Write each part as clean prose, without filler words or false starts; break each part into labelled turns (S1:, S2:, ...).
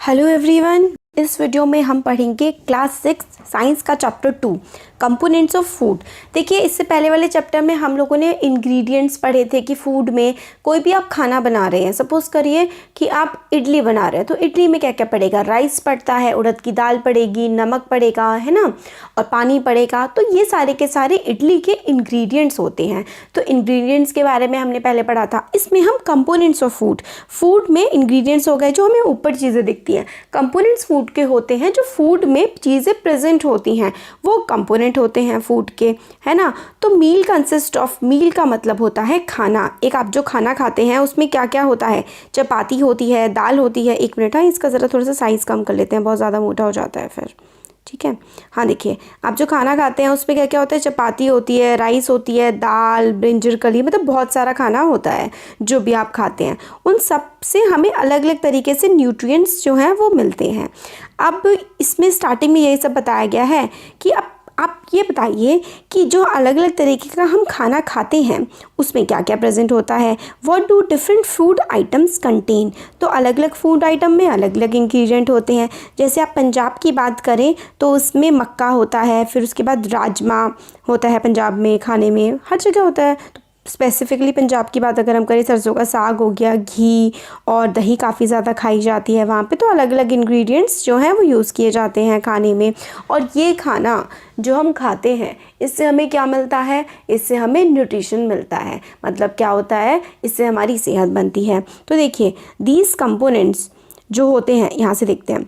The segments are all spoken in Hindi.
S1: हेलो एवरीवन, इस वीडियो में हम पढ़ेंगे क्लास 6 साइंस का चैप्टर 2 कंपोनेंट्स ऑफ फूड। देखिए, इससे पहले वाले चैप्टर में हम लोगों ने इंग्रेडिएंट्स पढ़े थे कि फूड में कोई भी आप खाना बना रहे हैं, सपोज करिए कि आप इडली बना रहे हैं, तो इडली में क्या क्या पड़ेगा, राइस पड़ता है, उड़द की दाल पड़ेगी, नमक पड़ेगा, है ना, और पानी पड़ेगा। तो ये सारे के सारे इडली के इंग्रेडिएंट्स होते हैं। तो इंग्रेडिएंट्स के बारे में हमने पहले पढ़ा था। इसमें हम कंपोनेंट्स ऑफ फूड में इंग्रेडिएंट्स हो गए जो हमें ऊपर चीज़ें दिखती हैं। कंपोनेंट्स फूड के होते हैं जो फूड में चीज़ें प्रेजेंट होती हैं, वो कंपोनेंट होते हैं फूड के, है ना। तो मील कंसिस्ट ऑफ, मील का मतलब होता है खाना। एक आप जो खाना खाते हैं उसमें क्या क्या होता है, चपाती होती है, दाल होती है। एक मिनट, हाँ, इसका ज़रा थोड़ा सा साइज़ कम कर लेते हैं, बहुत ज़्यादा मोटा हो जाता है फिर। ठीक है, हाँ, देखिए, आप जो खाना खाते हैं उसमें क्या क्या होता है, चपाती होती है, राइस होती है, दाल, ब्रिंजल कली, मतलब बहुत सारा खाना होता है जो भी आप खाते हैं। उन सब से हमें अलग अलग तरीके से न्यूट्रिएंट्स जो हैं वो मिलते हैं। अब इसमें स्टार्टिंग में यही सब बताया गया है कि अब आप ये बताइए कि जो अलग अलग तरीके का हम खाना खाते हैं उसमें क्या क्या प्रेजेंट होता है। What do different food items contain. तो अलग अलग फूड आइटम में अलग अलग इंग्रेडिएंट होते हैं। जैसे आप पंजाब की बात करें तो उसमें मक्का होता है, फिर उसके बाद राजमा होता है, पंजाब में खाने में हर जगह होता है। तो स्पेसिफिकली पंजाब की बात अगर हम करें, सरसों का साग हो गया, घी और दही काफ़ी ज़्यादा खाई जाती है वहाँ पे। तो अलग अलग इंग्रेडिएंट्स जो हैं वो यूज़ किए जाते हैं खाने में। और ये खाना जो हम खाते हैं इससे हमें क्या मिलता है, इससे हमें न्यूट्रिशन मिलता है। मतलब क्या होता है, इससे हमारी सेहत बनती है। तो देखिए, दीज कंपोनेंट्स जो होते हैं, यहाँ से देखते हैं,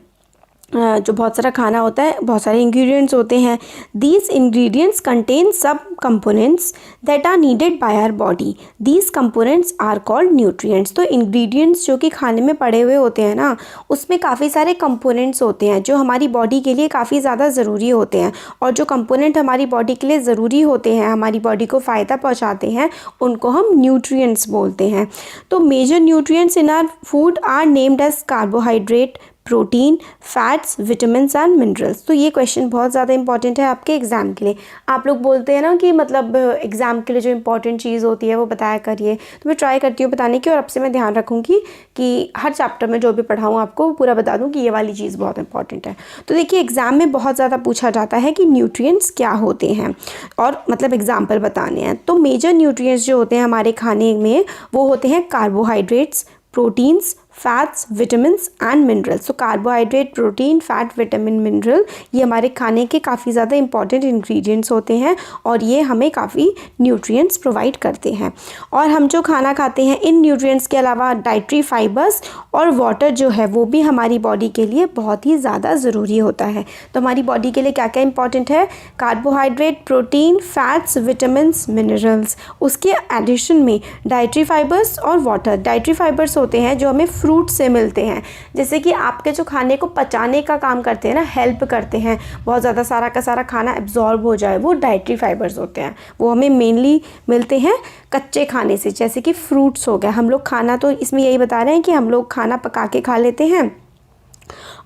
S1: जो बहुत सारा खाना होता है, बहुत सारे इंग्रेडिएंट्स होते हैं। These ingredients contain sub components that are needed by our body. These components are called nutrients. तो इंग्रेडिएंट्स जो कि खाने में पड़े हुए होते हैं ना, उसमें काफ़ी सारे कंपोनेंट्स होते हैं जो हमारी बॉडी के लिए काफ़ी ज़्यादा ज़रूरी होते हैं। और जो कंपोनेंट हमारी बॉडी के लिए ज़रूरी होते हैं, हमारी बॉडी को फ़ायदा पहुँचाते हैं, उनको हम न्यूट्रिएंट्स बोलते हैं। तो major nutrients in our food are named as carbohydrate, protein, fats, vitamins and minerals. तो ये क्वेश्चन बहुत ज़्यादा इंपॉर्टेंट है आपके एग्ज़ाम के लिए। आप लोग बोलते हैं ना कि मतलब एग्ज़ाम के लिए जो इंपॉर्टेंट चीज़ होती है वो बताया करिए, तो मैं ट्राई करती हूँ बताने की, और अब से मैं ध्यान रखूँगी कि हर चैप्टर में जो भी पढ़ाऊँ आपको पूरा बता दूँ कि ये वाली चीज़ बहुत इंपॉर्टेंट है। तो देखिए, एग्ज़ाम में बहुत ज़्यादा पूछा जाता है कि न्यूट्रिएंट्स क्या होते हैं, और मतलब एग्जाम्पल बताने हैं। तो मेजर न्यूट्रिएंट्स जो होते हैं हमारे खाने में वो होते हैं carbohydrates, proteins, fats, vitamins and minerals. तो carbohydrate, protein, fat, vitamin, mineral, ये हमारे खाने के काफ़ी ज़्यादा इंपॉर्टेंट इंग्रेडिएंट्स होते हैं, और ये हमें काफ़ी न्यूट्रिएंट्स प्रोवाइड करते हैं। और हम जो खाना खाते हैं, इन न्यूट्रिएंट्स के अलावा डाइटरी फाइबर्स और वाटर जो है वो भी हमारी बॉडी के लिए बहुत ही ज़्यादा ज़रूरी होता है। तो हमारी बॉडी के लिए क्या क्या इंपॉर्टेंट है, carbohydrate, protein, fats, vitamins, minerals. उसके एडिशन में डाइटरी फाइबर्स और वाटर। डाइटरी फाइबर्स होते हैं जो हमें फ्रूट से मिलते हैं, जैसे कि आपके जो खाने को पचाने का काम करते हैं ना, हेल्प करते हैं, बहुत ज़्यादा सारा का सारा खाना एब्जॉर्ब हो जाए, वो डाइटरी फाइबर्स होते हैं। वो हमें मेनली मिलते हैं कच्चे खाने से, जैसे कि फ्रूट्स हो गया। हम लोग खाना, तो इसमें यही बता रहे हैं कि हम लोग खाना पका के खा लेते हैं,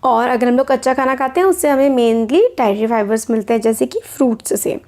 S1: और अगर हम लोग कच्चा खाना खाते हैं उससे हमें मेनली डाइटरी फाइबर्स मिलते हैं, जैसे कि फ्रूट्स से।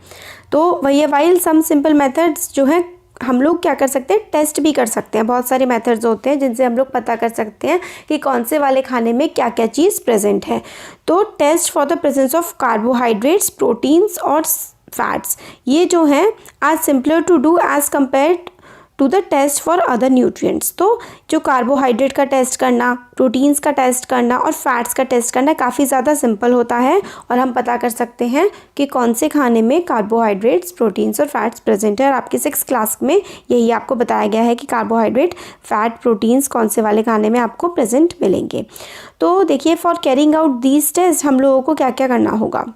S1: तो वही है, वाइल सम सिंपल मेथड्स जो है हम लोग क्या कर सकते हैं, टेस्ट भी कर सकते हैं। बहुत सारे मेथड्स होते हैं जिनसे हम लोग पता कर सकते हैं कि कौन से वाले खाने में क्या क्या चीज़ प्रेजेंट है। तो test for the presence of carbohydrates, proteins और फैट्स, ये जो हैं are simpler to do as compared to the test for other nutrients. तो जो कार्बोहाइड्रेट का टेस्ट करना, प्रोटीन्स का टेस्ट करना और फैट्स का टेस्ट करना काफ़ी ज़्यादा सिंपल होता है, और हम पता कर सकते हैं कि कौन से खाने में कार्बोहाइड्रेट्स, प्रोटीन्स और फैट्स प्रेजेंट है। और आपकी 6th क्लास में यही आपको बताया गया है कि कार्बोहाइड्रेट, फैट, प्रोटीन्स कौन से वाले खाने में आपको प्रेजेंट मिलेंगे। तो देखिए, for carrying out these test हम लोगों को क्या क्या करना होगा।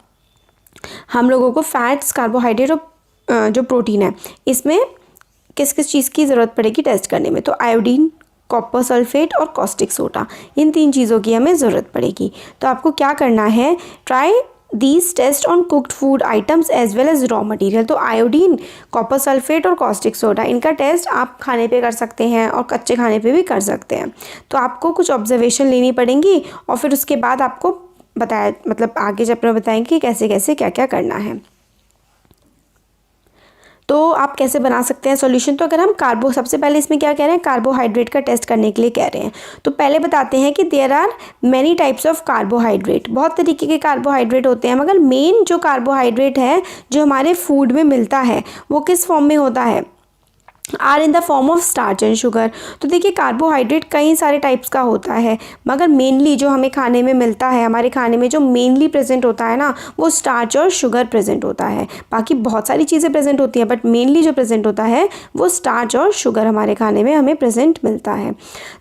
S1: हम लोगों को फैट्स, कार्बोहाइड्रेट और जो प्रोटीन है, इसमें किस किस चीज़ की ज़रूरत पड़ेगी टेस्ट करने में। तो आयोडीन, कॉपर सल्फेट और कॉस्टिक सोडा, इन 3 चीज़ों की हमें ज़रूरत पड़ेगी। तो आपको क्या करना है, try these test on cooked food items as well as raw material. तो आयोडीन, कॉपर सल्फेट और कॉस्टिक सोडा, इनका टेस्ट आप खाने पे कर सकते हैं और कच्चे खाने पे भी कर सकते हैं। तो आपको कुछ ऑब्जर्वेशन लेनी पड़ेंगी, और फिर उसके बाद आपको बताया, मतलब आगे चैप्टर में बताएंगे कि कैसे कैसे क्या क्या करना है। तो आप कैसे बना सकते हैं सॉल्यूशन। तो अगर हम सबसे पहले इसमें क्या कह रहे हैं, कार्बोहाइड्रेट का टेस्ट करने के लिए कह रहे हैं। तो पहले बताते हैं कि there are many types of carbohydrate, बहुत तरीके के कार्बोहाइड्रेट होते हैं, मगर मेन जो कार्बोहाइड्रेट है जो हमारे फूड में मिलता है वो किस फॉर्म में होता है, are in the form of starch and sugar. तो देखिए कार्बोहाइड्रेट कई सारे टाइप्स का होता है, मगर मेनली जो हमें खाने में मिलता है, हमारे खाने में जो मेनली प्रेजेंट होता है ना, वो स्टार्च और शुगर प्रेजेंट होता है। बाकी बहुत सारी चीज़ें प्रेजेंट होती हैं, बट मेनली जो प्रेजेंट होता है वो स्टार्च और शुगर हमारे खाने में हमें प्रेजेंट मिलता है।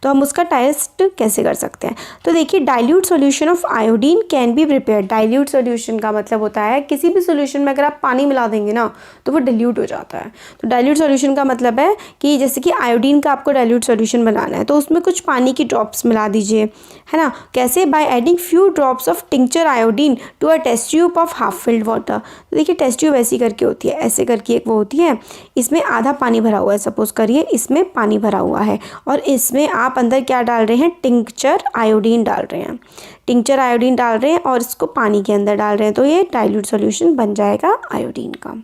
S1: तो हम उसका टेस्ट कैसे कर सकते हैं। तो देखिए dilute solution of iodine can be prepared. Dilute solution का मतलब होता है किसी भी सोल्यूशन में अगर आप पानी मिला देंगे ना तो वो डाइल्यूट हो जाता है। तो डाइल्यूट सोल्यूशन का मतलब है कि जैसे कि आयोडीन का आपको डाइल्यूट सॉल्यूशन बनाना है तो उसमें कुछ पानी की ड्रॉप्स मिला दीजिए, है ना। कैसे, by adding few drops of tincture iodine to a test tube of half filled water. तो देखिए टेस्ट ट्यूब ऐसी करके होती है, ऐसे करके एक वो होती है, इसमें आधा पानी भरा हुआ है, सपोज करिए इसमें पानी भरा हुआ है और इसमें आप अंदर क्या डाल रहे हैं, टिंक्चर आयोडीन डाल रहे हैं, टिंक्चर आयोडीन डाल रहे हैं और इसको पानी के अंदर डाल रहे हैं, तो ये डाइल्यूट सॉल्यूशन बन जाएगा आयोडीन का।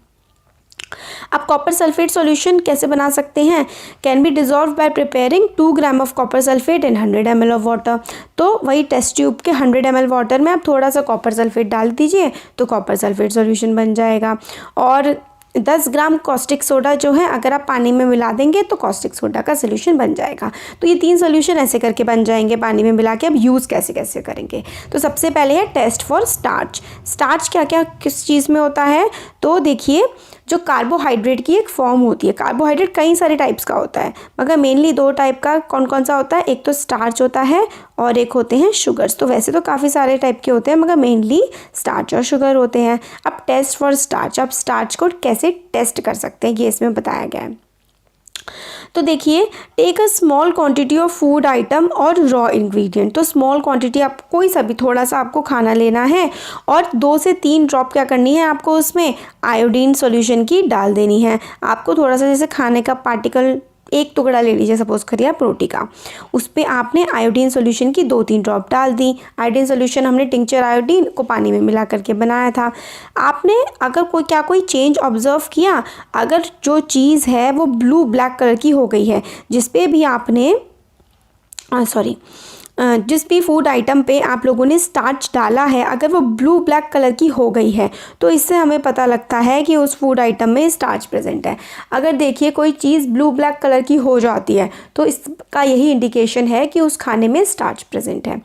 S1: अब कॉपर सल्फेट सॉल्यूशन कैसे बना सकते हैं, can be dissolve bye preparing 2 gram of copper sulphate in 100 ml of water. तो वही टेस्ट ट्यूब के 100 ml वाटर में आप थोड़ा सा कॉपर सल्फेट डाल दीजिए तो कॉपर सल्फेट सॉल्यूशन बन जाएगा। और 10 ग्राम कॉस्टिक सोडा जो है अगर आप पानी में मिला देंगे तो कॉस्टिक सोडा का सोल्यूशन बन जाएगा। तो ये 3 सोल्यूशन ऐसे करके बन जाएंगे पानी में मिला के। अब यूज़ कैसे कैसे करेंगे, तो सबसे पहले है टेस्ट फॉर स्टार्च। स्टार्च क्या क्या किस चीज़ में होता है, तो देखिए जो कार्बोहाइड्रेट की एक फॉर्म होती है, कार्बोहाइड्रेट कई सारे टाइप्स का होता है मगर मेनली 2 टाइप का कौन कौन सा होता है, एक तो स्टार्च होता है और एक होते हैं शुगर्स। तो वैसे तो काफ़ी सारे टाइप के होते हैं मगर मेनली स्टार्च और शुगर होते हैं। अब टेस्ट फॉर स्टार्च, अब स्टार्च को कैसे टेस्ट कर सकते हैं ये इसमें बताया गया है। तो देखिए take a small quantity of food item और रॉ इंग्रेडिएंट। तो स्मॉल क्वांटिटी आप कोई सा भी थोड़ा सा आपको खाना लेना है और 2 से 3 ड्रॉप क्या करनी है आपको उसमें आयोडीन सॉल्यूशन की डाल देनी है। आपको थोड़ा सा जैसे खाने का पार्टिकल एक टुकड़ा ले लीजिए, सपोज करिए आप रोटी का, उस पर आपने आयोडीन सॉल्यूशन की 2-3 ड्रॉप डाल दी। आयोडीन सॉल्यूशन हमने टिंक्चर आयोडीन को पानी में मिला करके बनाया था। आपने अगर कोई चेंज ऑब्जर्व किया, अगर जो चीज़ है वो ब्लू ब्लैक कलर की हो गई है, जिस पे भी आपने जिस भी फूड आइटम पे आप लोगों ने स्टार्च डाला है, अगर वो ब्लू ब्लैक कलर की हो गई है तो इससे हमें पता लगता है कि उस फूड आइटम में स्टार्च प्रेजेंट है। अगर देखिए कोई चीज़ ब्लू ब्लैक कलर की हो जाती है तो इसका यही इंडिकेशन है कि उस खाने में स्टार्च प्रेजेंट है।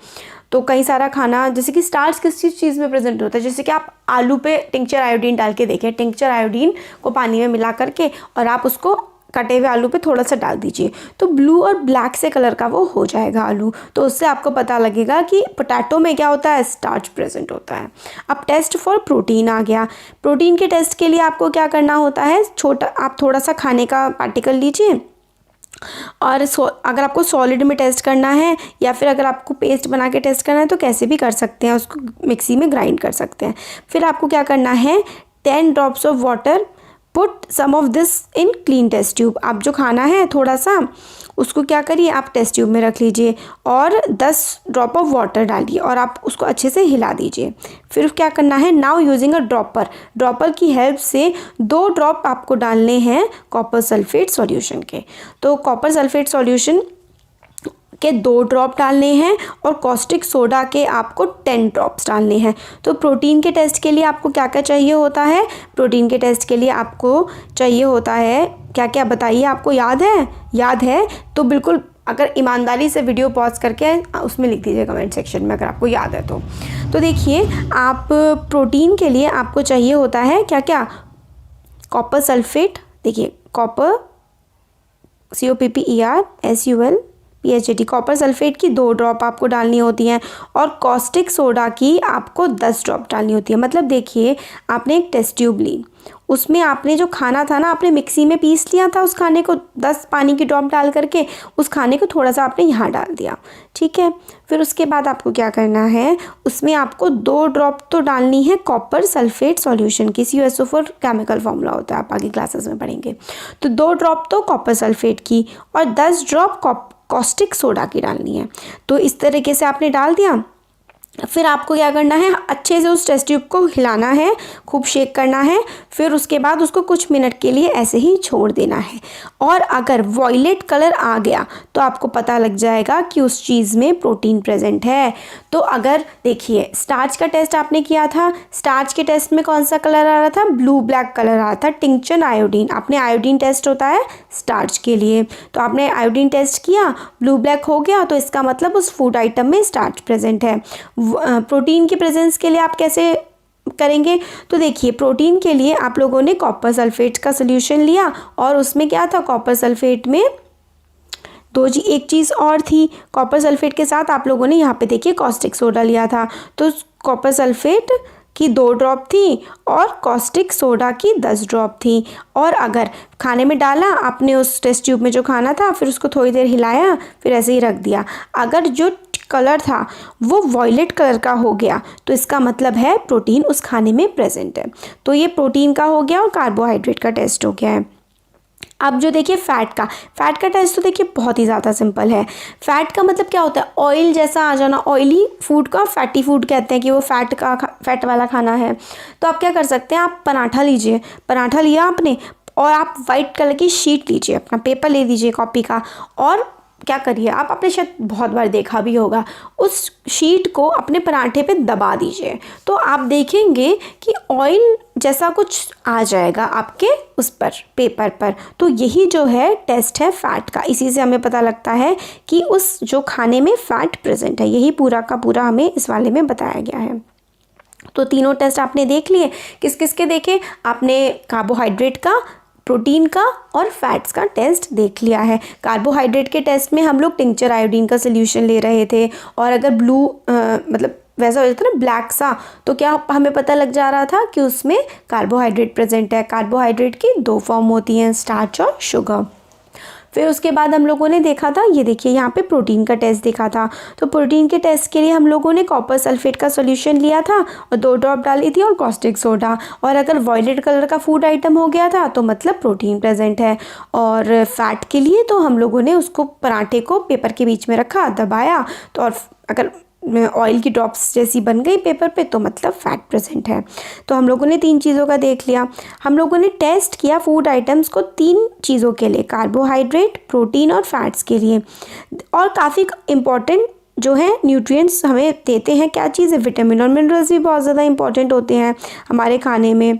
S1: तो कई सारा खाना जैसे कि स्टार्च किस चीज़ में प्रेजेंट होता है, जैसे कि आप आलू पे टिंक्चर आयोडीन डाल के देखें, टिंक्चर आयोडीन को पानी में मिला करके और आप उसको कटे हुए आलू पे थोड़ा सा डाल दीजिए तो ब्लू और ब्लैक से कलर का वो हो जाएगा आलू। तो उससे आपको पता लगेगा कि पोटैटो में क्या होता है, स्टार्च प्रेजेंट होता है। अब टेस्ट फॉर प्रोटीन आ गया। प्रोटीन के टेस्ट के लिए आपको क्या करना होता है, आप थोड़ा सा खाने का पार्टिकल लीजिए और अगर आपको सॉलिड में टेस्ट करना है या फिर अगर आपको पेस्ट बना के टेस्ट करना है तो कैसे भी कर सकते हैं, उसको मिक्सी में ग्राइंड कर सकते हैं। फिर आपको क्या करना है, 10 drops of water, put some of this in clean test tube. आप जो खाना है थोड़ा सा उसको क्या करिए, आप टेस्ट ट्यूब में रख लीजिए और 10 ड्रॉप ऑफ वाटर डालिए और आप उसको अच्छे से हिला दीजिए। फिर क्या करना है, नाउ यूजिंग अ ड्रॉपर की हेल्प से 2 ड्रॉप आपको डालने हैं कॉपर सल्फेट सॉल्यूशन के। तो कॉपर सल्फेट सॉल्यूशन के 2 ड्रॉप डालने हैं और कॉस्टिक सोडा के आपको 10 ड्रॉप्स डालने हैं। तो प्रोटीन के टेस्ट के लिए आपको क्या क्या चाहिए होता है, प्रोटीन के टेस्ट के लिए आपको चाहिए होता है क्या क्या, बताइए, आपको याद है तो बिल्कुल अगर ईमानदारी से वीडियो पॉज करके उसमें लिख दीजिए कमेंट सेक्शन में अगर आपको याद है तो देखिए आप प्रोटीन के लिए आपको चाहिए होता है क्या क्या, कॉपर सल्फेट, देखिए कॉपर COPPER कॉपर सल्फेट की 2 ड्रॉप आपको डालनी होती हैं और कॉस्टिक सोडा की आपको 10 ड्रॉप डालनी होती है। मतलब देखिए आपने एक टेस्ट ट्यूब ली, उसमें आपने जो खाना था ना आपने मिक्सी में पीस लिया था, उस खाने को 10 पानी की ड्रॉप डाल करके उस खाने को थोड़ा सा आपने यहाँ डाल दिया, ठीक है। फिर उसके बाद आपको क्या करना है, उसमें आपको 2 ड्रॉप तो डालनी है कॉपर सल्फेट सॉल्यूशन की, CuSO4 केमिकल फॉर्मूला होता है, आप आगे क्लासेस में पढ़ेंगे। तो 2 ड्रॉप तो कॉपर सल्फेट की और 10 ड्रॉप कॉस्टिक सोडा की डालनी है। तो इस तरीके से आपने डाल दिया फिर आपको क्या करना है, अच्छे से उस टेस्ट ट्यूब को हिलाना है, खूब शेक करना है। फिर उसके बाद उसको कुछ मिनट के लिए ऐसे ही छोड़ देना है। और अगर वॉयलेट कलर आ गया तो आपको पता लग जाएगा कि उस चीज़ में प्रोटीन प्रेजेंट है। तो अगर देखिए स्टार्च का टेस्ट आपने किया था, स्टार्च के टेस्ट में कौन सा कलर आ रहा था, ब्लू ब्लैक कलर आ रहा था, टिंक्चर आयोडीन। आपने आयोडीन टेस्ट होता है स्टार्च के लिए, तो आपने आयोडीन टेस्ट किया, ब्लू ब्लैक हो गया, तो इसका मतलब उस फूड आइटम में स्टार्च प्रेजेंट है। प्रोटीन की प्रेजेंस के लिए आप कैसे करेंगे, तो देखिए प्रोटीन के लिए आप लोगों ने कॉपर सल्फेट का सोल्यूशन लिया और उसमें क्या था, कॉपर सल्फेट में एक चीज़ और थी, कॉपर सल्फेट के साथ आप लोगों ने यहाँ पे देखिए कॉस्टिक सोडा लिया था। तो कॉपर सल्फेट की 2 ड्रॉप थी और कॉस्टिक सोडा की 10 ड्रॉप थी। और अगर खाने में डाला आपने उस टेस्ट ट्यूब में जो खाना था, फिर उसको थोड़ी देर हिलाया, फिर ऐसे ही रख दिया, अगर जो कलर था वो वॉयलेट कलर का हो गया तो इसका मतलब है प्रोटीन उस खाने में प्रेजेंट है। तो ये प्रोटीन का हो गया और कार्बोहाइड्रेट का टेस्ट हो गया है। अब जो देखिए फ़ैट का टेस्ट तो देखिए बहुत ही ज़्यादा सिंपल है। फ़ैट का मतलब क्या होता है, ऑयल जैसा आ जाना, ऑयली फूड का फैटी फूड कहते हैं कि वो फैट वाला खाना है। तो आप क्या कर सकते हैं, आप पराठा लीजिए, पराठा लिया आपने और आप वाइट कलर की शीट लीजिए, अपना पेपर ले लीजिए कॉपी का, और क्या करिए, आप आपने शायद बहुत बार देखा भी होगा, उस शीट को अपने पराठे पे दबा दीजिए, तो आप देखेंगे कि ऑयल जैसा कुछ आ जाएगा आपके उस पर पेपर पर। तो यही जो है टेस्ट है फ़ैट का, इसी से हमें पता लगता है कि उस जो खाने में फ़ैट प्रेजेंट है। यही पूरा का पूरा हमें इस वाले में बताया गया है। तो तीनों टेस्ट आपने देख लिए, किस किस के देखे, आपने कार्बोहाइड्रेट का, प्रोटीन का और फैट्स का टेस्ट देख लिया है। कार्बोहाइड्रेट के टेस्ट में हम लोग टिंक्चर आयोडीन का सोल्यूशन ले रहे थे, और अगर ब्लू मतलब वैसा हो जाता ना ब्लैक सा, तो क्या हमें पता लग जा रहा था कि उसमें कार्बोहाइड्रेट प्रेजेंट है। कार्बोहाइड्रेट की 2 फॉर्म होती हैं, स्टार्च और शुगर। फिर उसके बाद हम लोगों ने देखा था, ये देखिए यहाँ पे प्रोटीन का टेस्ट देखा था। तो प्रोटीन के टेस्ट के लिए हम लोगों ने कॉपर सल्फेट का सॉल्यूशन लिया था और 2 ड्रॉप डाली थी और कॉस्टिक सोडा, और अगर वॉयलेट कलर का फूड आइटम हो गया था तो मतलब प्रोटीन प्रेजेंट है। और फैट के लिए तो हम लोगों ने उसको पराठे को पेपर के बीच में रखा, दबाया, तो और अगर ऑयल की ड्रॉप्स जैसी बन गई पेपर पे तो मतलब फ़ैट प्रेजेंट है। तो हम लोगों ने 3 चीज़ों का देख लिया। हम लोगों ने टेस्ट किया फूड आइटम्स को 3 चीज़ों के लिए, कार्बोहाइड्रेट, प्रोटीन और फैट्स के लिए। और काफ़ी इम्पॉर्टेंट जो है न्यूट्रिएंट्स हमें देते हैं, क्या चीज़ है, विटामिन और मिनरल्स भी बहुत ज़्यादा इंपॉर्टेंट होते हैं हमारे खाने में।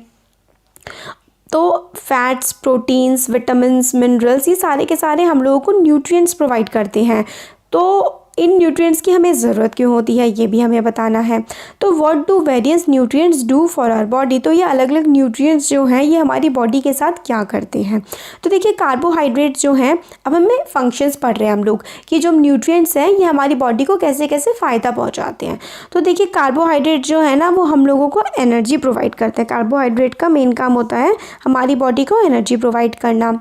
S1: तो फैट्स, प्रोटीन्स, विटामिन्स, मिनरल्स, ये सारे के सारे हम लोगों को न्यूट्रिएंट्स प्रोवाइड करते हैं। तो इन न्यूट्रिएंट्स की हमें ज़रूरत क्यों होती है, ये भी हमें बताना है। तो what do various nutrients do for our body, तो ये अलग अलग न्यूट्रिएंट्स जो हैं ये हमारी बॉडी के साथ क्या करते हैं। तो देखिए कार्बोहाइड्रेट्स जो हैं, अब हमें फंक्शंस पढ़ रहे हैं हम लोग कि जो न्यूट्रिएंट्स हैं ये हमारी बॉडी को कैसे कैसे फ़ायदा पहुँचाते हैं। तो देखिए कार्बोहाइड्रेट जो है ना वो हम लोगों को एनर्जी प्रोवाइड करते हैं। कार्बोहाइड्रेट का मेन काम होता है हमारी बॉडी को एनर्जी प्रोवाइड करना,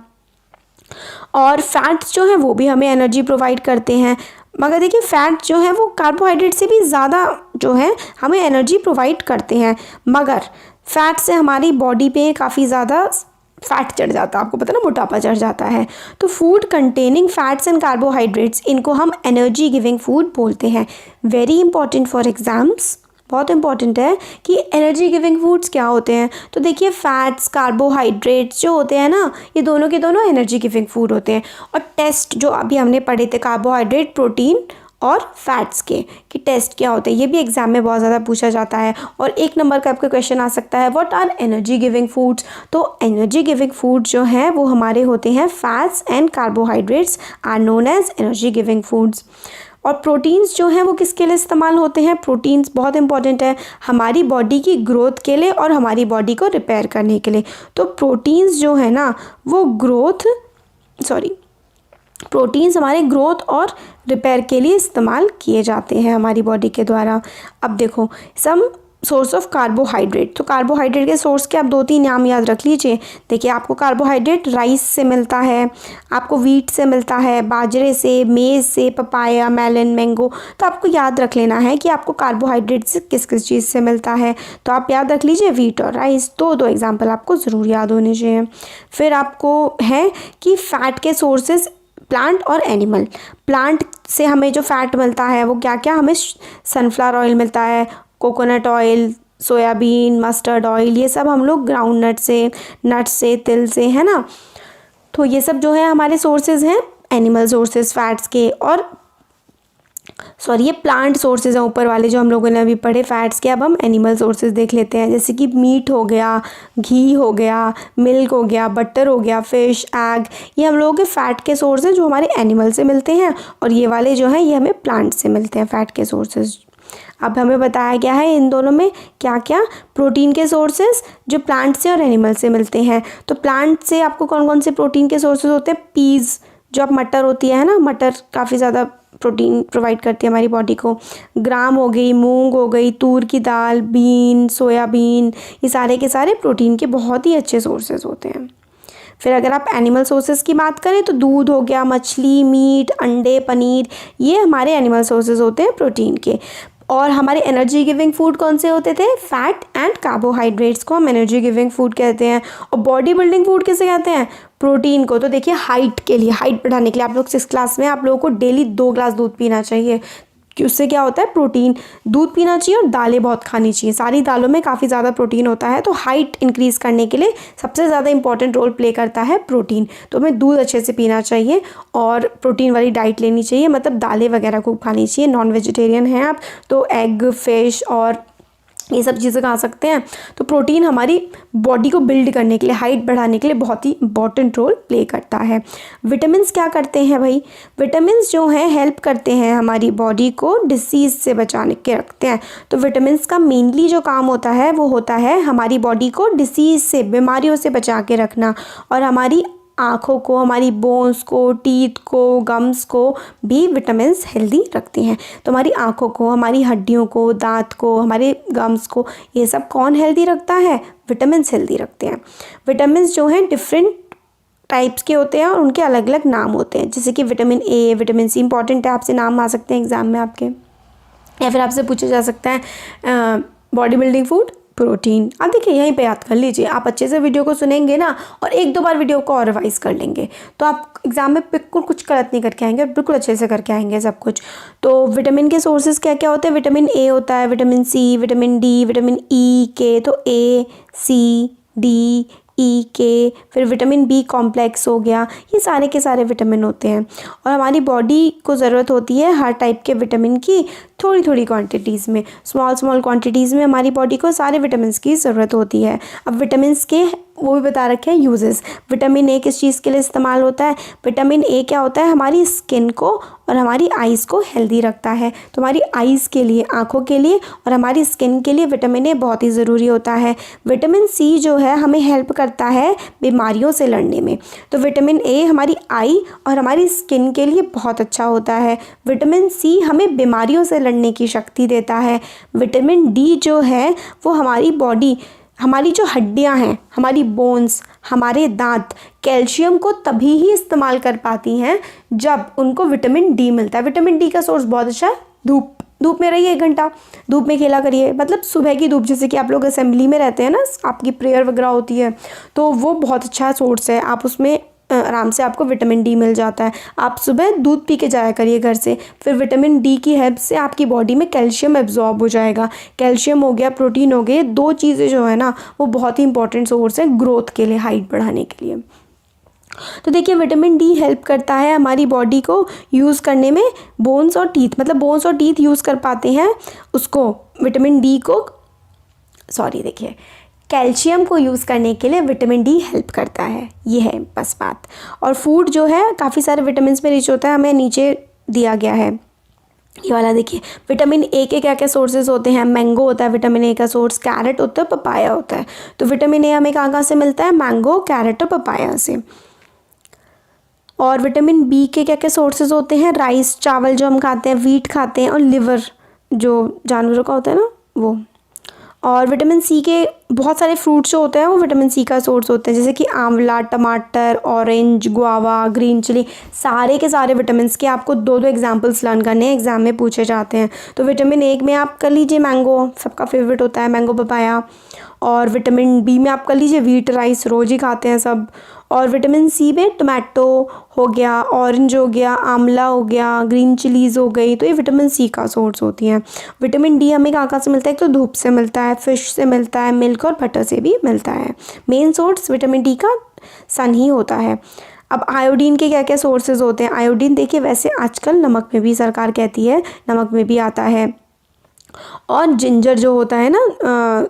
S1: और फैट्स जो हैं वो भी हमें एनर्जी प्रोवाइड करते हैं। मगर देखिए फ़ैट जो है वो कार्बोहाइड्रेट से भी ज़्यादा जो है हमें एनर्जी प्रोवाइड करते हैं, मगर फ़ैट से हमारी बॉडी पे काफ़ी ज़्यादा फैट चढ़ जाता है, आपको पता ना मोटापा चढ़ जाता है। तो food containing fats and carbohydrates, इनको हम एनर्जी गिविंग फूड बोलते हैं। वेरी इंपॉर्टेंट फॉर एग्ज़ाम्स, बहुत इंपॉर्टेंट है कि एनर्जी गिविंग फूड्स क्या होते हैं। तो देखिए फैट्स, कार्बोहाइड्रेट्स जो होते हैं ना, ये दोनों के दोनों एनर्जी गिविंग फूड होते हैं। और टेस्ट जो अभी हमने पढ़े थे कार्बोहाइड्रेट, प्रोटीन और फैट्स के, कि टेस्ट क्या होते हैं, ये भी एग्जाम में बहुत ज़्यादा पूछा जाता है। और 1 नंबर का आपका क्वेश्चन आ सकता है, what are energy giving foods. तो एनर्जी गिविंग फूड जो हैं वो हमारे होते हैं fats and carbohydrates are known as energy giving foods. और प्रोटीन्स जो हैं वो किसके लिए इस्तेमाल होते हैं, प्रोटीन्स बहुत इंपॉर्टेंट है हमारी बॉडी की ग्रोथ के लिए और हमारी बॉडी को रिपेयर करने के लिए। तो प्रोटीन्स जो है ना वो प्रोटीन्स हमारे ग्रोथ और रिपेयर के लिए इस्तेमाल किए जाते हैं हमारी बॉडी के द्वारा। अब देखो सम सोर्स ऑफ कार्बोहाइड्रेट, तो कार्बोहाइड्रेट के सोर्स के आप 2-3 नाम याद रख लीजिए। देखिए आपको कार्बोहाइड्रेट राइस से मिलता है, आपको व्हीट से मिलता है, बाजरे से, मेज़ से, पपाया, मेलन, मैंगो। तो आपको याद रख लेना है कि आपको कार्बोहाइड्रेट से किस किस चीज़ से मिलता है। तो आप याद रख लीजिए व्हीट और राइस, 2 एग्जाम्पल आपको ज़रूर याद होने चाहिए। फिर आपको है कि फ़ैट के सोर्सेज प्लांट और एनिमल। प्लांट से हमें जो फैट मिलता है वो क्या क्या, हमें सनफ्लावर ऑयल मिलता है, coconut oil, soybean, mustard oil, ये सब हम लोग ग्राउंड नट्स से, तिल से, है ना। तो ये सब जो है हमारे सोर्सेज हैं एनिमल सोर्सेज फैट्स के, और सॉरी ये प्लांट सोर्सेज हैं ऊपर वाले जो हम लोगों ने अभी पढ़े फैट्स के। अब हम एनिमल सोर्सेज देख लेते हैं, जैसे कि मीट हो गया, घी हो गया, मिल्क हो गया, बटर हो गया, फिश, एग, ये हम लोगों के फ़ैट के सोर्स हैं जो हमारे एनिमल से मिलते हैं, और ये वाले जो हैं ये हमें प्लांट से मिलते हैं फ़ैट के सोर्सेज। अब हमें बताया गया है इन दोनों में क्या क्या प्रोटीन के सोर्सेज जो प्लांट से और एनिमल से मिलते हैं। तो प्लांट से आपको कौन कौन से प्रोटीन के सोर्सेज होते हैं, पीज़ जो आप मटर होती है ना, मटर काफ़ी ज़्यादा प्रोटीन प्रोवाइड करती है हमारी बॉडी को, ग्राम हो गई, मूंग हो गई, तूर की दाल, बीन, सोयाबीन, ये सारे के सारे प्रोटीन के बहुत ही अच्छे सोर्सेज होते हैं। फिर अगर आप एनिमल सोर्सेज की बात करें तो दूध हो गया, मछली, मीट, अंडे, पनीर, ये हमारे एनिमल सोर्सेज होते हैं प्रोटीन के। और हमारे एनर्जी गिविंग फूड कौन से होते थे, फैट एंड कार्बोहाइड्रेट्स को हम एनर्जी गिविंग फूड कहते हैं। और बॉडी बिल्डिंग फूड किसे कहते हैं, प्रोटीन को। तो देखिए हाइट के लिए, हाइट बढ़ाने के लिए आप लोग 6th क्लास में आप लोगों को डेली 2 ग्लास दूध पीना चाहिए, कि उससे क्या होता है, प्रोटीन, दूध पीना चाहिए और दालें बहुत खानी चाहिए, सारी दालों में काफ़ी ज़्यादा प्रोटीन होता है। तो हाइट इंक्रीज़ करने के लिए सबसे ज़्यादा इंपॉर्टेंट रोल प्ले करता है प्रोटीन। तो हमें दूध अच्छे से पीना चाहिए और प्रोटीन वाली डाइट लेनी चाहिए, मतलब दालें वगैरह खूब खानी चाहिए। नॉन वेजिटेरियन हैं आप तो एग, फिश और ये सब चीज़ें खा सकते हैं। तो प्रोटीन हमारी बॉडी को बिल्ड करने के लिए, हाइट बढ़ाने के लिए बहुत ही इंपॉर्टेंट रोल प्ले करता है। विटामिन्स क्या करते हैं भाई, विटामिन्स जो हैं हेल्प करते हैं हमारी बॉडी को डिसीज़ से बचाने के रखते हैं। तो विटामिन्स का मेनली जो काम होता है वो होता है हमारी बॉडी को डिसीज़ से, बीमारियों से बचा के रखना, और हमारी आँखों को, हमारी बोन्स को, टीथ को, गम्स को भी विटामिन्स हेल्दी रखती हैं। तो हमारी आँखों को, हमारी हड्डियों को, दांत को, हमारे गम्स को, ये सब कौन हेल्दी रखता है, विटामिन्स हेल्दी रखते हैं। विटामिन्स जो हैं डिफरेंट टाइप्स के होते हैं और उनके अलग अलग नाम होते हैं, जैसे कि vitamin A, vitamin C, important है, आपसे नाम आ सकते हैं एग्जाम में आपके, या फिर आपसे पूछा जा सकता है बॉडी बिल्डिंग फूड, प्रोटीन। अब देखिए यहीं पे याद कर लीजिए, आप अच्छे से वीडियो को सुनेंगे ना और 1-2 बार वीडियो को और रिवाइज कर लेंगे तो आप एग्जाम में बिल्कुल कुछ गलत नहीं करके आएंगे और बिल्कुल अच्छे से करके आएंगे सब कुछ। तो विटामिन के सोर्सेज क्या क्या होते हैं, विटामिन ए होता है, vitamin C, vitamin D, vitamin E, K, तो ए, सी, डी, ई, के, फिर विटामिन बी कॉम्प्लेक्स हो गया, ये सारे के सारे विटामिन होते हैं। और हमारी बॉडी को ज़रूरत होती है हर टाइप के विटामिन की थोड़ी थोड़ी क्वांटिटीज़ में, स्मॉल क्वांटिटीज़ में हमारी बॉडी को सारे विटामिन की ज़रूरत होती है। अब विटामिन के वो भी बता रखे हैं यूजेस। विटामिन ए किस चीज़ के लिए इस्तेमाल होता है, विटामिन ए क्या होता है, हमारी स्किन को और हमारी आइज़ को हेल्दी रखता है। तो हमारी आइज़ के लिए, आँखों के लिए और हमारी स्किन के लिए विटामिन ए बहुत ही ज़रूरी होता है। विटामिन सी जो है हमें हेल्प करता है बीमारियों से लड़ने में। तो विटामिन ए हमारी आई और हमारी स्किन के लिए बहुत अच्छा होता है। विटामिन सी हमें बीमारियों से लड़ने की शक्ति देता है। विटामिन डी जो है वो हमारी बॉडी, हमारी जो हड्डियां हैं, हमारी बोन्स, हमारे दांत कैल्शियम को तभी ही इस्तेमाल कर पाती हैं जब उनको विटामिन डी मिलता है। विटामिन डी का सोर्स बहुत अच्छा है, धूप में रहिए 1 घंटा, धूप में खेला करिए, मतलब सुबह की धूप, जैसे कि आप लोग असेंबली में रहते हैं ना, आपकी प्रेयर वगैरह होती है तो वो बहुत अच्छा सोर्स है, आप उसमें आराम से आपको विटामिन डी मिल जाता है। आप सुबह दूध पी के जाया करिए घर से, फिर विटामिन डी की हेल्प से आपकी बॉडी में कैल्शियम एब्जॉर्ब हो जाएगा। कैल्शियम हो गया, प्रोटीन हो गए, 2 चीज़ें जो है ना वो बहुत ही इंपॉर्टेंट सोर्स है ग्रोथ के लिए, हाइट बढ़ाने के लिए। तो देखिए विटामिन डी हेल्प करता है हमारी बॉडी को यूज़ करने में, बोन्स और टीथ, मतलब बोन्स और टीथ यूज़ कर पाते हैं उसको, विटामिन डी को, सॉरी देखिए कैल्शियम को यूज़ करने के लिए विटामिन डी हेल्प करता है, ये है बस बात। और फूड जो है काफ़ी सारे विटामिन में रिच होता है, हमें नीचे दिया गया है ये वाला, देखिए विटामिन ए के क्या क्या सोर्सेज होते हैं, मैंगो होता है विटामिन ए का सोर्स, कैरेट होता है, पपाया होता है। तो विटामिन ए हमें कहाँ से मिलता है, मैंगो, कैरेट और पपाया से। और विटामिन बी के क्या क्या सोर्सेज होते हैं, राइस, चावल जो हम खाते हैं, वीट खाते हैं, और लिवर जो जानवरों का होता है ना वो। और विटामिन सी के बहुत सारे फ्रूट्स जो होते हैं वो विटामिन सी का सोर्स होते हैं, जैसे कि आंवला, टमाटर, ऑरेंज, गुआवा, ग्रीन चिली, सारे के सारे विटामिन के आपको 2-2 एग्जांपल्स लर्न करने हैं, एग्जाम में पूछे जाते हैं। तो विटामिन ए में आप कर लीजिए मैंगो, सबका फेवरेट होता है मैंगो, पपाया। और विटामिन बी में आप कर लीजिए व्हीट राइस, रोज़ ही खाते हैं सब। और विटामिन सी में टमाटो हो गया, ऑरेंज हो गया, आंवला हो गया, ग्रीन चिलीज़ हो गई, तो ये विटामिन सी का सोर्स होती हैं। विटामिन डी हमें कहाँ से मिलता है? एक तो धूप से मिलता है, फिश से मिलता है, मिल्क और बटर से भी मिलता है। मेन सोर्स विटामिन डी का सन ही होता है। अब आयोडीन के क्या क्या सोर्सेज होते हैं? आयोडीन देखिए वैसे आजकल नमक में भी सरकार कहती है नमक में भी आता है, और जिंजर जो होता है ना,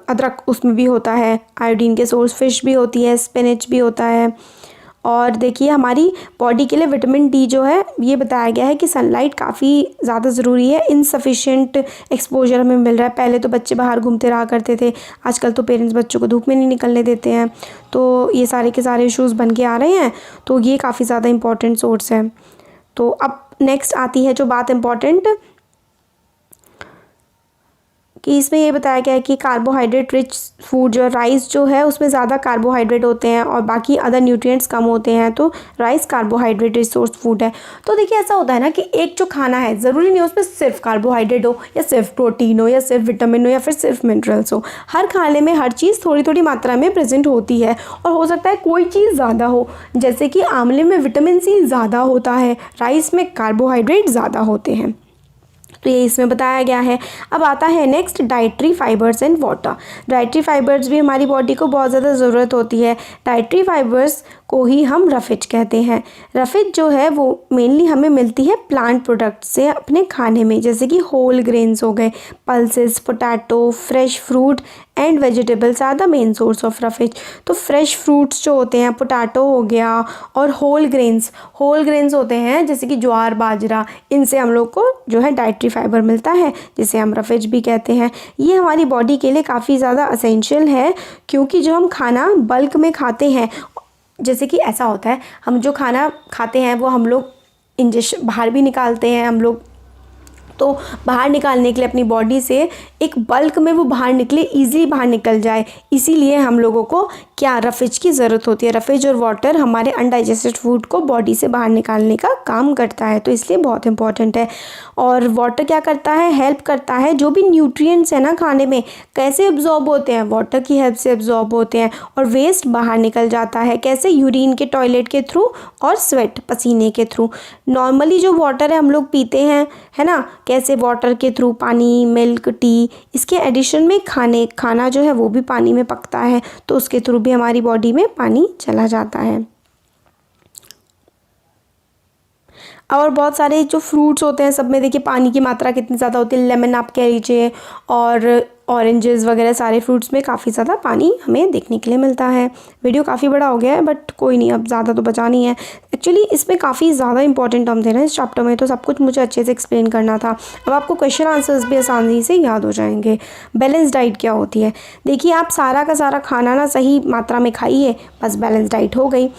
S1: अदरक, उसमें भी होता है आयोडीन के सोर्स। फिश भी होती है, स्पिनच भी होता है। और देखिए हमारी बॉडी के लिए विटामिन डी जो है ये बताया गया है कि सनलाइट काफ़ी ज़्यादा ज़रूरी है। इनसफिशिएंट एक्सपोजर हमें मिल रहा है। पहले तो बच्चे बाहर घूमते रहा करते थे, आजकल तो पेरेंट्स बच्चों को धूप में नहीं निकलने देते हैं, तो ये सारे के सारे इश्यूज़ बन के आ रहे हैं। तो ये काफ़ी ज़्यादा इंपॉर्टेंट सोर्स है। तो अब नेक्स्ट आती है जो बात इम्पॉर्टेंट, कि इसमें ये बताया गया है कि कार्बोहाइड्रेट रिच फूड जो राइस जो है उसमें ज़्यादा कार्बोहाइड्रेट होते हैं और बाकी अदर न्यूट्रिएंट्स कम होते हैं, तो rice carbohydrate rich source food है। तो देखिए ऐसा होता है ना कि एक जो खाना है ज़रूरी नहीं उसमें सिर्फ कार्बोहाइड्रेट हो या सिर्फ प्रोटीन हो या सिर्फ विटामिन हो या फिर सिर्फ मिनरल्स हो। हर खाने में हर चीज़ थोड़ी थोड़ी मात्रा में प्रेजेंट होती है, और हो सकता है कोई चीज़ ज़्यादा हो, जैसे कि आंवले में विटामिन सी ज़्यादा होता है, राइस में कार्बोहाइड्रेट ज़्यादा होते हैं। तो ये इसमें बताया गया है। अब आता है next dietary fibres and water. Dietary fibres भी हमारी बॉडी को बहुत ज़्यादा ज़रूरत होती है। डाइटरी फाइबर्स को ही हम रफेज कहते हैं। रफेज जो है वो मेनली हमें मिलती है प्लांट प्रोडक्ट से अपने खाने में, जैसे कि होल ग्रेन्स हो गए, pulses, potato, fresh fruit and vegetables are the main source of roughage. तो फ्रेश फ्रूट्स जो होते हैं, पोटैटो हो गया, और होल ग्रेन्स होते हैं जैसे कि ज्वार, बाजरा, इनसे हम लोग को जो है डाइटरी फाइबर मिलता है, जिसे हम रफेज भी कहते हैं। ये हमारी बॉडी के लिए काफ़ी ज़्यादा असेंशियल है, क्योंकि जो हम खाना बल्क में खाते हैं, जैसे कि ऐसा होता है हम जो खाना खाते हैं वो हम लोग इंजेक्शन बाहर भी निकालते हैं हम लोग, तो बाहर निकालने के लिए अपनी बॉडी से एक बल्क में वो बाहर निकले, ईज़िली बाहर निकल जाए, इसीलिए हम लोगों को क्या रफेज की ज़रूरत होती है। रफेज और वाटर हमारे अनडाइजेस्टेड फूड को बॉडी से बाहर निकालने का काम करता है, तो इसलिए बहुत इंपॉर्टेंट है। और वाटर क्या करता है? हेल्प करता है, जो भी न्यूट्रिएंट्स है ना खाने में कैसे एब्जॉर्ब होते हैं, वाटर की हेल्प से एब्जॉर्ब होते हैं, और वेस्ट बाहर निकल जाता है। कैसे? यूरिन के, टॉयलेट के थ्रू, और स्वेट, पसीने के थ्रू। नॉर्मली जो वाटर है हम लोग पीते हैं, है ना, कैसे? वाटर के थ्रू, पानी, मिल्क, टी, इसके एडिशन में खाना जो है वो भी पानी में पकता है, तो उसके थ्रू भी हमारी बॉडी में पानी चला जाता है। और बहुत सारे जो फ्रूट्स होते हैं सब में देखिए पानी की मात्रा कितनी ज़्यादा होती है। लेमन आप कह लीजिए, और ऑरेंजेस वगैरह सारे फ्रूट्स में काफ़ी ज़्यादा पानी हमें देखने के लिए मिलता है। वीडियो काफ़ी बड़ा हो गया है, बट कोई नहीं, अब ज़्यादा तो बचा नहीं है। एक्चुअली इसमें काफ़ी ज़्यादा इंपॉर्टेंट टर्म थे ना इस चैप्टर में, तो सब कुछ मुझे अच्छे से एक्सप्लेन करना था। अब आपको क्वेश्चन आंसर्स भी आसानी से याद हो जाएंगे। बैलेंस डाइट क्या होती है? देखिए आप सारा का सारा खाना ना सही मात्रा में खाइए, बस बैलेंस डाइट हो गई।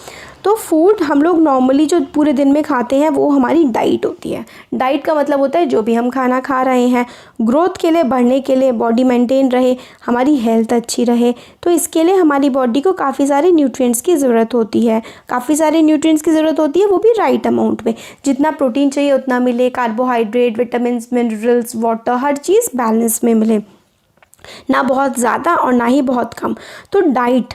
S1: तो फूड हम लोग नॉर्मली जो पूरे दिन में खाते हैं वो हमारी डाइट होती है। डाइट का मतलब होता है जो भी हम खाना खा रहे हैं ग्रोथ के लिए, बढ़ने के लिए, बॉडी मेंटेन रहे, हमारी हेल्थ अच्छी रहे, तो इसके लिए हमारी बॉडी को काफ़ी सारे न्यूट्रिएंट्स की ज़रूरत होती है। काफ़ी सारे न्यूट्रिएंट्स की ज़रूरत होती है, वो भी राइट अमाउंट में। जितना प्रोटीन चाहिए उतना मिले, कार्बोहाइड्रेट, विटामिन, मिनरल्स, वाटर, हर चीज़ बैलेंस में मिले, ना बहुत ज़्यादा और ना ही बहुत कम। तो diet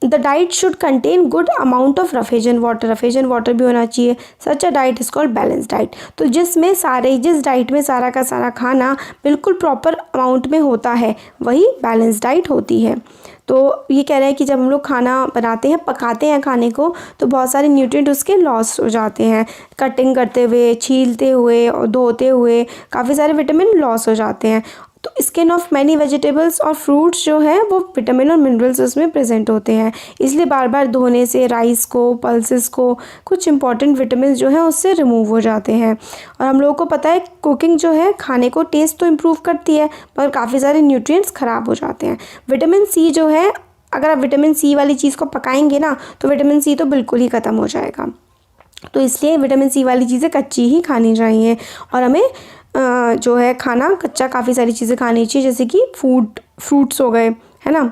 S1: The diet should contain good amount of roughage and water भी होना चाहिए। Such a diet is called balanced diet। तो जिस डाइट में सारा का सारा खाना बिल्कुल प्रॉपर अमाउंट में होता है वही बैलेंस डाइट होती है। तो ये कह रहे हैं कि जब हम लोग खाना बनाते हैं, पकाते हैं खाने को, तो बहुत सारे न्यूट्रिएंट उसके लॉस हो जाते हैं। कटिंग करते हुए, छीलते हुए और धोते हुए काफ़ी सारे विटामिन लॉस हो जाते हैं। तो स्किन ऑफ मैनी वेजिटेबल्स और फ्रूट्स जो है वो विटामिन और मिनरल्स उसमें प्रेजेंट होते हैं, इसलिए बार बार धोने से राइस को, पल्सेस को, कुछ इंपॉर्टेंट विटामिन जो है उससे रिमूव हो जाते हैं। और हम लोगों को पता है कुकिंग जो है खाने को टेस्ट तो इम्प्रूव करती है, पर काफ़ी सारे न्यूट्रिएंट्स ख़राब हो जाते हैं। विटामिन सी जो है, अगर आप विटामिन सी वाली चीज़ को पकाएंगे ना तो विटामिन सी तो बिल्कुल ही ख़त्म हो जाएगा। तो इसलिए विटामिन सी वाली चीज़ें कच्ची ही खानी चाहिए, और हमें जो है खाना कच्चा काफ़ी सारी चीज़ें खानी चाहिए, जैसे कि फ्रूट्स हो गए, है ना।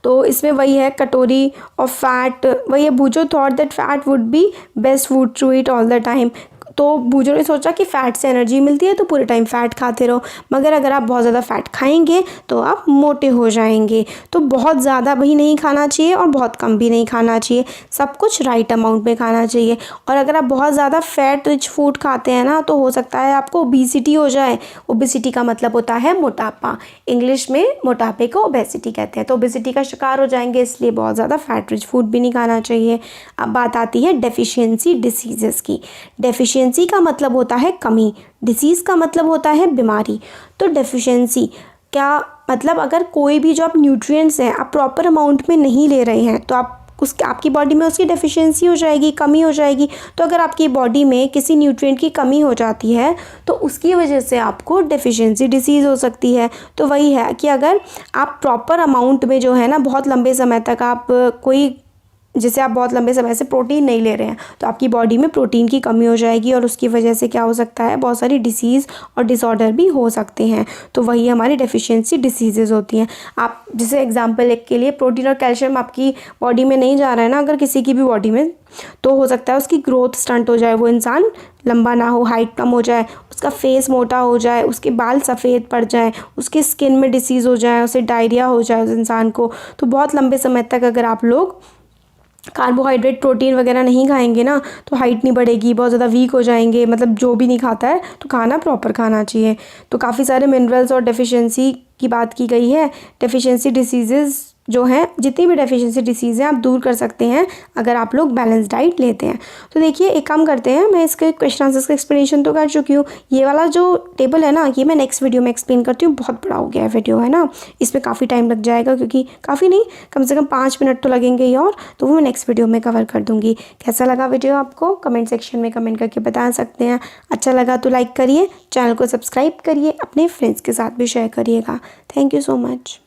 S1: तो इसमें वही है कटोरी ऑफ फैट, वही है बूजो thought that fat would be best food to eat all the time. तो बूजो ने सोचा कि फ़ैट से एनर्जी मिलती है तो पूरे टाइम फ़ैट खाते रहो, मगर अगर आप बहुत ज़्यादा फ़ैट खाएंगे तो आप मोटे हो जाएंगे। तो बहुत ज़्यादा भी नहीं खाना चाहिए और बहुत कम भी नहीं खाना चाहिए, सब कुछ राइट अमाउंट में खाना चाहिए। और अगर आप बहुत ज़्यादा फैट रिच फूड खाते हैं ना तो हो सकता है आपको ओबेसिटी हो जाए। ओबेसिटी का मतलब होता है मोटापा, इंग्लिश में मोटापे को ओबेसिटी कहते हैं। तो ओबेसिटी का शिकार हो जाएंगे, इसलिए बहुत ज़्यादा फैट रिच फूड भी नहीं खाना चाहिए। अब बात आती है डेफिशिएंसी डिसीज़ेस की। डेफिशिएंसी का मतलब होता है कमी, डिसीज़ का मतलब होता है बीमारी। तो डेफिशिएंसी क्या मतलब, अगर कोई भी जो आप न्यूट्रिएंट्स हैं आप प्रॉपर अमाउंट में नहीं ले रहे हैं तो आपकी बॉडी में उसकी डेफिशिएंसी हो जाएगी, कमी हो जाएगी। तो अगर आपकी बॉडी में किसी न्यूट्रिएंट की कमी हो जाती है तो उसकी वजह से आपको डेफिशिएंसी डिसीज़ हो सकती है। तो वही है कि अगर आप प्रॉपर अमाउंट में जो है ना बहुत लंबे समय तक आप जैसे आप बहुत लंबे समय से प्रोटीन नहीं ले रहे हैं तो आपकी बॉडी में प्रोटीन की कमी हो जाएगी और उसकी वजह से क्या हो सकता है, बहुत सारी डिसीज़ और डिसऑर्डर भी हो सकते हैं। तो वही हमारी डेफिशिएंसी डिसीज़ेज़ होती हैं। आप जैसे एग्जांपल एक के लिए प्रोटीन और कैल्शियम आपकी बॉडी में नहीं जा रहा है ना अगर किसी की भी बॉडी में, तो हो सकता है उसकी ग्रोथ स्टंट हो जाए, वो इंसान लंबा ना हो, हाइट कम हो जाए, उसका फेस मोटा हो जाए, उसके बाल सफ़ेद पड़ जाए, उसकी स्किन में डिसीज़ हो जाए, उसे डायरिया हो जाए उस इंसान को। तो बहुत लंबे समय तक अगर आप लोग कार्बोहाइड्रेट प्रोटीन वगैरह नहीं खाएंगे ना तो हाइट नहीं बढ़ेगी, बहुत ज़्यादा वीक हो जाएंगे। मतलब जो भी नहीं खाता है तो खाना प्रॉपर खाना चाहिए। तो काफ़ी सारे मिनरल्स और डेफिशिएंसी की बात की गई है। डेफिशिएंसी डिसीज़ेज़ जो हैं, जितनी भी डेफिशिएंसी डिसीज़ हैं आप दूर कर सकते हैं अगर आप लोग बैलेंस डाइट लेते हैं। तो देखिए एक काम करते हैं, मैं इसके क्वेश्चन आंसर्स का एक्सप्लेनेशन तो कर चुकी हूँ, ये वाला जो टेबल है ना ये मैं नेक्स्ट वीडियो में एक्सप्लेन करती हूँ। बहुत बड़ा हो गया है वीडियो, है ना, इसमें काफ़ी टाइम लग जाएगा, क्योंकि काफ़ी नहीं कम से कम 5 मिनट तो लगेंगे ही, और तो वो मैं नेक्स्ट वीडियो में कवर कर दूँगी। कैसा लगा वीडियो आपको कमेंट सेक्शन में कमेंट करके बता सकते हैं। अच्छा लगा तो लाइक करिए, चैनल को सब्सक्राइब करिए, अपने फ्रेंड्स के साथ भी शेयर करिएगा। Thank you so much.